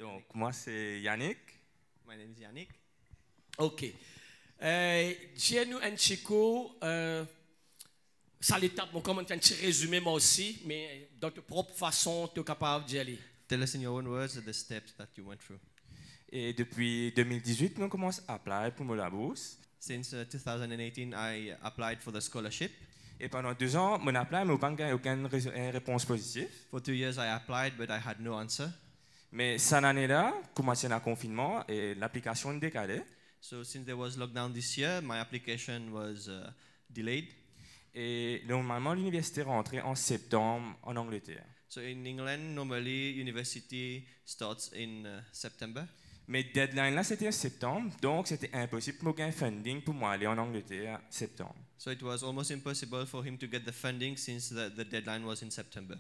Donc, moi, c'est Yannick. My name is Yannick. OK. Dis-nous un chico, ça l'étape, comme un petit résumé moi aussi, mais dans ta propre façon, tu es capable d'y aller. Tell us in your own words the steps that you went through. Et depuis 2018, nous commençons à appeler pour la bourse. Since 2018, I applied for the scholarship. Et pendant 2 ans, mon appel, mais pas aucune réponse positive. For 2 years, I applied, but I had no answer. Mais cette année-là, commencé le confinement et l'application décalée. So since there was lockdown this year, my application was delayed. Et normalement, l'université rentrait en septembre en Angleterre. So in England, normally university starts in September. Mais deadline là, c'était en septembre, donc c'était impossible pour gagner funding pour moi aller en Angleterre en septembre. So it was almost impossible for him to get the funding since the deadline was in September.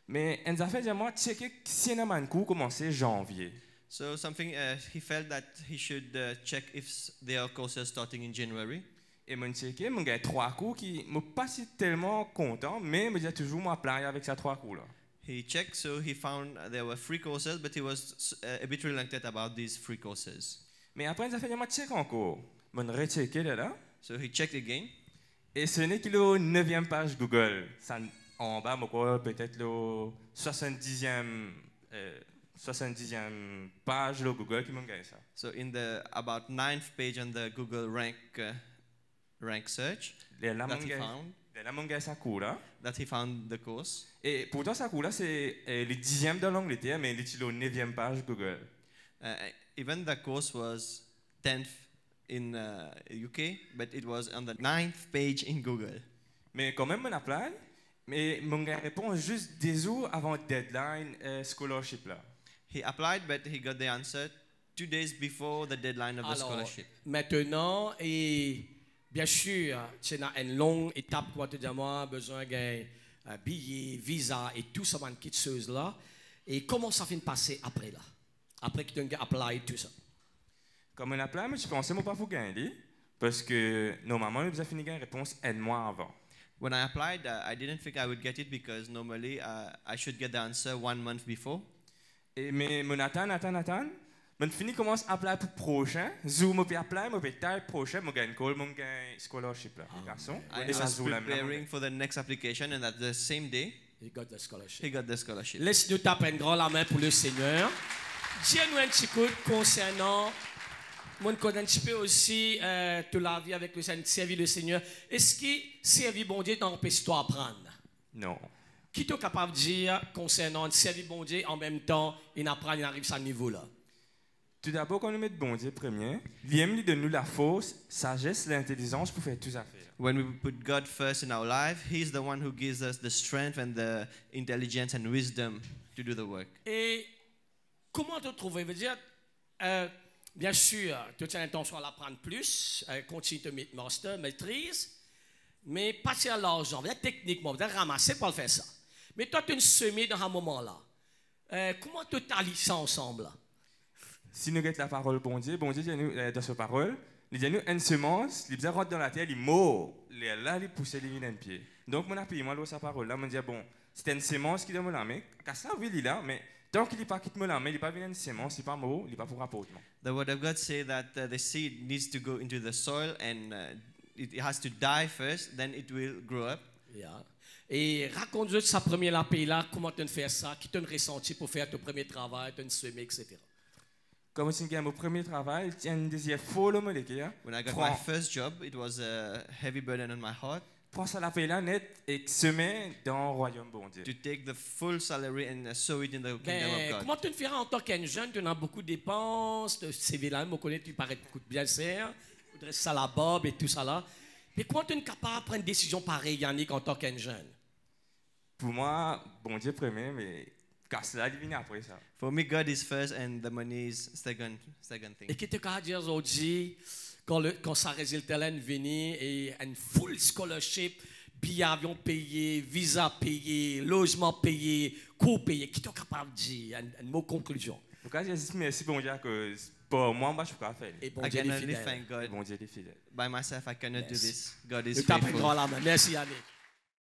Mais en fait, moi, checker si un cours commençait janvier. So something he felt that he should check if there are courses starting in January. Et mon checké, mon gars 3 cours qui me pas si tellement content, mais me disait toujours moi apply avec ces 3 cours là. He checked, so he found there were free courses, but he was a bit reluctant about these free courses. Mais après, il a fait moi check encore. Mon rechecké là. So he checked again. Et ce n'est que la 9e page Google. Ça, en bas, peut-être la 70e page de Google qui m'a gagné ça. So in the about 9th page on the Google rank search that he found the course. Et pourtant, ça cours là, c'est le 10e de l'Angleterre, mais il est la 9e page Google. Even the course was 10th in UK, but it was on the 9th page in Google. Mais quand même, on apply, mais mon gars répond juste des jours avant deadline scholarship là. He applied, but he got the answer 2 days before the deadline of the scholarship. Maintenant, et bien sûr, c'est une longue étape pour te dire moi besoin d'un billet, visa et tout ça, man, qui choses là. Et comment ça finit de passer après là, après que tu as apply tout ça. Comme on apply, mais je pensais moi pas pour gagner, parce que normalement, nous avons fini une réponse un mois avant. When I applied, I didn't think I would get it because normally I should get the answer 1 month before. Et mais mon attend, mon fini commence à appeler pour prochain. Zoom me peut appeler, me peut type prochain, me gagne call, me gagne scholarship là. Garçon. I was preparing for the next application, and at the same day, he got the scholarship. He got the scholarship. Laisse-nous taper une grande la main pour le Seigneur. Dis-nous un petit coup concernant. Moi, je connais un petit peu aussi de la vie avec le Seigneur, servir le Seigneur. Est-ce que servir bon Dieu t'empêche toi apprendre? Non. Qui est capable de dire concernant servir bon Dieu en même temps et n'apprendre, il arrive à ce niveau-là? Tout d'abord, quand nous mettons bon Dieu premier, il donne nous la force, sagesse, l'intelligence pour faire toutes affaires. When we put God first in our life, He's the one who gives us the strength and the intelligence and wisdom to do the work. Et comment te trouver? Veut dire, bien sûr, tu as l'intention à l'apprendre plus, continue de mettre master, maîtrise, mais pas à l'argent, techniquement, ramasser pour le faire ça. Mais toi, tu es une semée dans un moment-là. Comment tu t'allies ça ensemble? Si nous guettons la parole bon Dieu dit nous dans sa parole, il dit nous une semence, il rentre dans la terre, il mord, là il pousse les mines en pied. Donc mon appui moi dans sa parole là, me dit bon, c'était une semence qui donne la main, car ça oui il est là, mais tant qu'il n'est pas quitte la main, il n'est pas une semence, il n'est pas mort, il n'est pas pour rapportement. The word of God says that the seed needs to go into the soil and it has to die first, then it will grow up. Yeah. Et raconte-nous sa première appel là, comment tu fais ça, qui t'a ressenti pour faire ton premier travail, tu as semé, etc. Comme si j'ai mon premier travail, j'ai un désir fort When I got my first job, it was a heavy burden on my heart. Prends ça l'appel là net et semer dans le royaume bon Dieu. To take the full salary and sow it in the kingdom of God. Comment tu feras en tant qu'un jeune, tu as beaucoup de dépenses, de CV là, me connais, tu parais beaucoup bien serre, tu dresses ça la bob et tout ça là. Mais comment tu es capable de prendre une décision pareille, Yannick, en tant qu'un jeune? Pour moi, bon Dieu premier, mais car cela vient après ça. For me, God is first and the money is second thing. Et qu'est-ce que tu as dire aujourd'hui quand ça résultat là venir et une full scholarship, billet avion payé, visa payé, logement payé, cours payé, qu'est-ce que tu es capable de dire un mot conclusion? En tout cas, je dis merci bon Dieu que pour moi, je ne peux pas faire. Et bon I Dieu can est only fidèle. thank God. Bon Dieu est fidèle. By myself, I cannot do this. God is Je t'apprends faithful. la main. Merci Yannick.